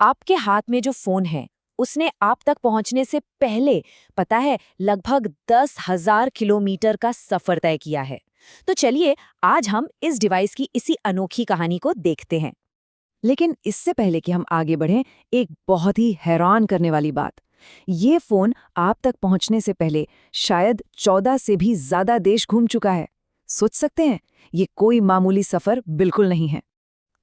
आपके हाथ में जो फोन है उसने आप तक पहुंचने से पहले पता है लगभग 10,000 किलोमीटर का सफर तय किया है। तो चलिए आज हम इस डिवाइस की इसी अनोखी कहानी को देखते हैं। लेकिन इससे पहले कि हम आगे बढ़ें, एक बहुत ही हैरान करने वाली बात। ये फोन आप तक पहुंचने से पहले शायद 14 से भी ज्यादा देश घूम चुका है। सोच सकते हैं, ये कोई मामूली सफर बिल्कुल नहीं है।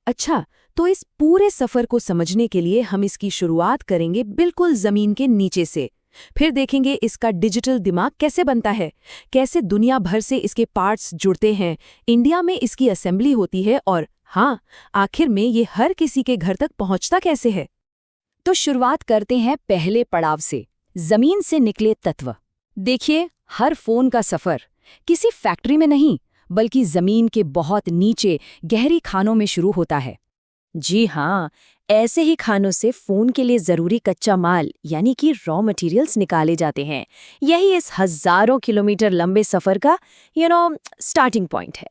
अच्छा, तो इस पूरे सफर को समझने के लिए हम इसकी शुरुआत करेंगे बिल्कुल जमीन के नीचे से। फिर देखेंगे इसका डिजिटल दिमाग कैसे बनता है, कैसे दुनिया भर से इसके पार्ट्स जुड़ते हैं, इंडिया में इसकी असेंबली होती है और हाँ, आखिर में ये हर किसी के घर तक पहुंचता कैसे है। तो शुरुआत करते हैं पहले पड़ाव से, जमीन से निकले तत्व। देखिए, हर फोन का सफर किसी फैक्ट्री में नहीं बल्कि जमीन के बहुत नीचे गहरी खानों में शुरू होता है। जी हाँ, ऐसे ही खानों से फोन के लिए जरूरी कच्चा माल यानी कि रॉ मटेरियल्स निकाले जाते हैं। यही इस हजारों किलोमीटर लंबे सफर का स्टार्टिंग पॉइंट है।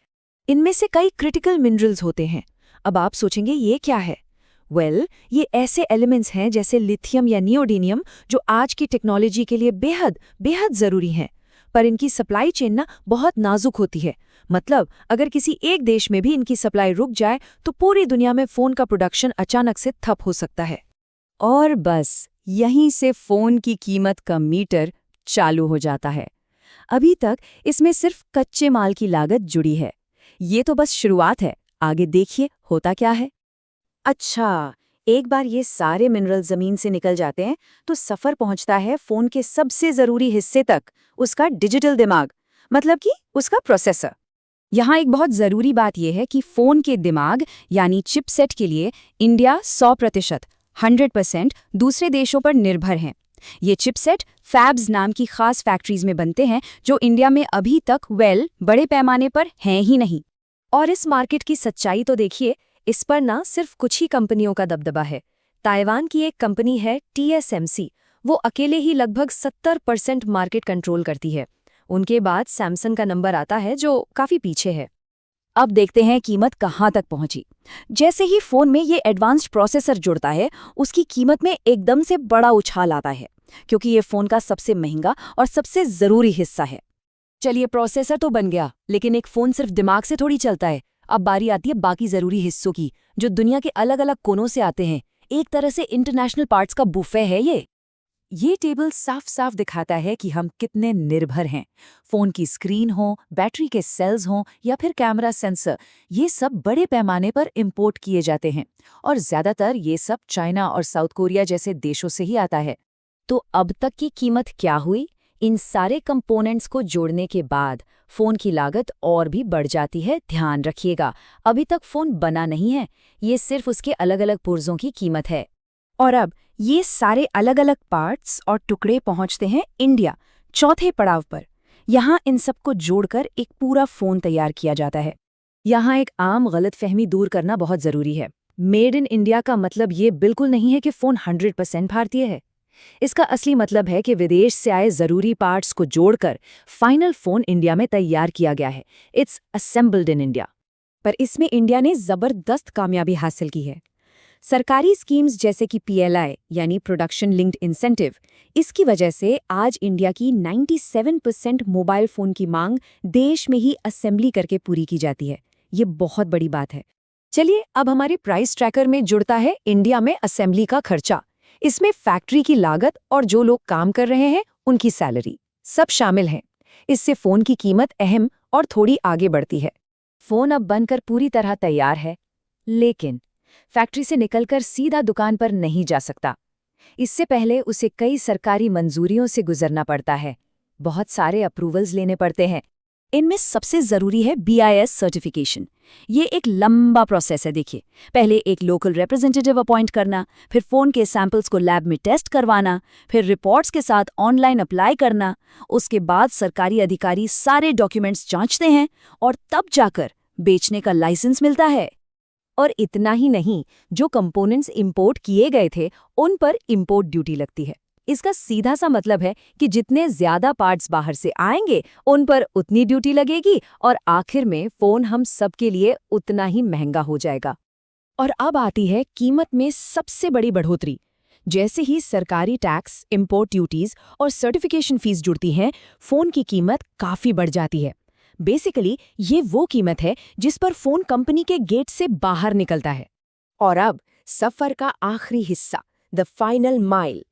इनमें से कई क्रिटिकल मिनरल्स होते हैं। अब आप सोचेंगे ये क्या है? ये ऐसे एलिमेंट्स हैं जैसे लिथियम या नियोडीनियम जो आज की टेक्नोलॉजी के लिए बेहद बेहद जरूरी हैं। पर इनकी सप्लाई चेन ना बहुत नाजुक होती है। मतलब अगर किसी एक देश में भी इनकी सप्लाई रुक जाए तो पूरी दुनिया में फोन का प्रोडक्शन अचानक से ठप हो सकता है। और बस यहीं से फोन की कीमत का मीटर चालू हो जाता है। अभी तक इसमें सिर्फ कच्चे माल की लागत जुड़ी है। ये तो बस शुरुआत है, आगे देखिए होता क्या है। अच्छा, एक बार ये सारे मिनरल जमीन से निकल जाते हैं तो सफर पहुंचता है फोन के सबसे जरूरी हिस्से तक, उसका डिजिटल दिमाग, मतलब कि उसका प्रोसेसर। यहाँ एक बहुत जरूरी बात यह है कि फोन के दिमाग यानी चिपसेट के लिए इंडिया 100% 100% दूसरे देशों पर निर्भर हैं। ये चिपसेट फैब्स नाम की खास फैक्ट्रीज में बनते हैं जो इंडिया में अभी तक बड़े पैमाने पर हैं ही नहीं। और इस मार्केट की सच्चाई तो देखिए, इस पर ना सिर्फ कुछ ही कंपनियों का दबदबा है। ताइवान की एक कंपनी है TSMC, वो अकेले ही लगभग 70% मार्केट कंट्रोल करती है। उनके बाद सैमसंग का नंबर आता है जो काफी पीछे है। अब देखते हैं कीमत कहाँ तक पहुंची। जैसे ही फोन में ये एडवांस्ड प्रोसेसर जुड़ता है, उसकी कीमत में एकदम से बड़ा उछाल आता है, क्योंकि ये फोन का सबसे महंगा और सबसे जरूरी हिस्सा है। चलिए, प्रोसेसर तो बन गया, लेकिन एक फोन सिर्फ दिमाग से थोड़ी चलता है। अब बारी आती है बाकी जरूरी हिस्सों की, जो दुनिया के अलग अलग कोनों से आते हैं। एक तरह से इंटरनेशनल पार्ट्स का बुफे है ये टेबल साफ साफ दिखाता है कि हम कितने निर्भर हैं। फोन की स्क्रीन हो, बैटरी के सेल्स हों या फिर कैमरा सेंसर, ये सब बड़े पैमाने पर इंपोर्ट किए जाते हैं और ज्यादातर ये सब चाइना और साउथ कोरिया जैसे देशों से ही आता है। तो अब तक की कीमत क्या हुई? इन सारे कंपोनेंट्स को जोड़ने के बाद फोन की लागत और भी बढ़ जाती है। ध्यान रखिएगा, अभी तक फोन बना नहीं है, ये सिर्फ उसके अलग अलग पुर्जों की कीमत है। और अब ये सारे अलग अलग पार्ट्स और टुकड़े पहुंचते हैं इंडिया, चौथे पड़ाव पर। यहाँ इन सबको जोड़कर एक पूरा फोन तैयार किया जाता है। यहाँ एक आम गलतफहमी दूर करना बहुत जरूरी है। मेड इन इंडिया का मतलब ये बिल्कुल नहीं है कि फोन 100% भारतीय है। इसका असली मतलब है कि विदेश से आए जरूरी पार्ट्स को जोड़कर फाइनल फोन इंडिया में तैयार किया गया है। It's assembled in India. पर इसमें इंडिया ने जबरदस्त कामयाबी हासिल की है। सरकारी स्कीम्स जैसे कि PLI यानी प्रोडक्शन लिंक्ड इंसेंटिव, इसकी वजह से आज इंडिया की 97% मोबाइल फोन की मांग देश में ही असेंबली करके पूरी की जाती है। ये बहुत बड़ी बात है। चलिए, अब हमारे प्राइस ट्रैकर में जुड़ता है इंडिया में असेंबली का खर्चा। इसमें फैक्ट्री की लागत और जो लोग काम कर रहे हैं उनकी सैलरी सब शामिल हैं। इससे फोन की कीमत अहम और थोड़ी आगे बढ़ती है। फोन अब बनकर पूरी तरह तैयार है, लेकिन फैक्ट्री से निकलकर सीधा दुकान पर नहीं जा सकता। इससे पहले उसे कई सरकारी मंजूरियों से गुजरना पड़ता है। बहुत सारे अप्रूवल्स लेने पड़ते हैं। इनमें सबसे जरूरी है BIS सर्टिफिकेशन। ये एक लंबा प्रोसेस है। देखिए, पहले एक लोकल रिप्रेजेंटेटिव अपॉइंट करना, फिर फोन के सैंपल्स को लैब में टेस्ट करवाना, फिर रिपोर्ट्स के साथ ऑनलाइन अप्लाई करना। उसके बाद सरकारी अधिकारी सारे डॉक्यूमेंट्स जांचते हैं और तब जाकर बेचने का लाइसेंस मिलता है। और इतना ही नहीं, जो कंपोनेंट्स इंपोर्ट किए गए थे उन पर इंपोर्ट ड्यूटी लगती है। इसका सीधा सा मतलब है कि जितने ज्यादा पार्ट्स बाहर से आएंगे उन पर उतनी ड्यूटी लगेगी और आखिर में फोन हम सबके लिए उतना ही महंगा हो जाएगा। और अब आती है कीमत में सबसे बड़ी बढ़ोतरी। जैसे ही सरकारी टैक्स, इंपोर्ट ड्यूटीज और सर्टिफिकेशन फीस जुड़ती हैं, फोन की कीमत काफी बढ़ जाती है। बेसिकली ये वो कीमत है जिस पर फोन कंपनी के गेट से बाहर निकलता है। और अब सफर का आखिरी हिस्सा, द फाइनल माइल।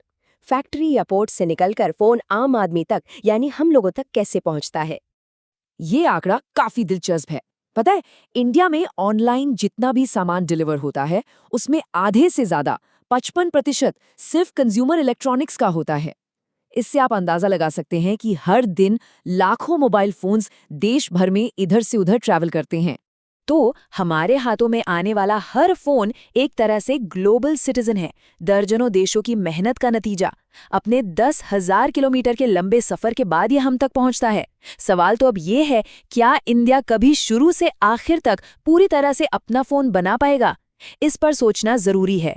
फैक्ट्री या पोर्ट से निकलकर फोन आम आदमी तक यानी हम लोगों तक कैसे पहुंचता है। ये आंकड़ा काफी दिलचस्प है। पता है, इंडिया में ऑनलाइन जितना भी सामान डिलीवर होता है उसमें आधे से ज्यादा 55% सिर्फ कंज्यूमर इलेक्ट्रॉनिक्स का होता है। इससे आप अंदाजा लगा सकते हैं कि हर दिन लाखों मोबाइल फोन्स देश भर में इधर से उधर ट्रैवल करते हैं। तो हमारे हाथों में आने वाला हर फोन एक तरह से ग्लोबल सिटीजन है, दर्जनों देशों की मेहनत का नतीजा। अपने 10,000 किलोमीटर के लंबे सफर के बाद ये हम तक पहुंचता है। सवाल तो अब ये है, क्या इंडिया कभी शुरू से आखिर तक पूरी तरह से अपना फोन बना पाएगा? इस पर सोचना जरूरी है।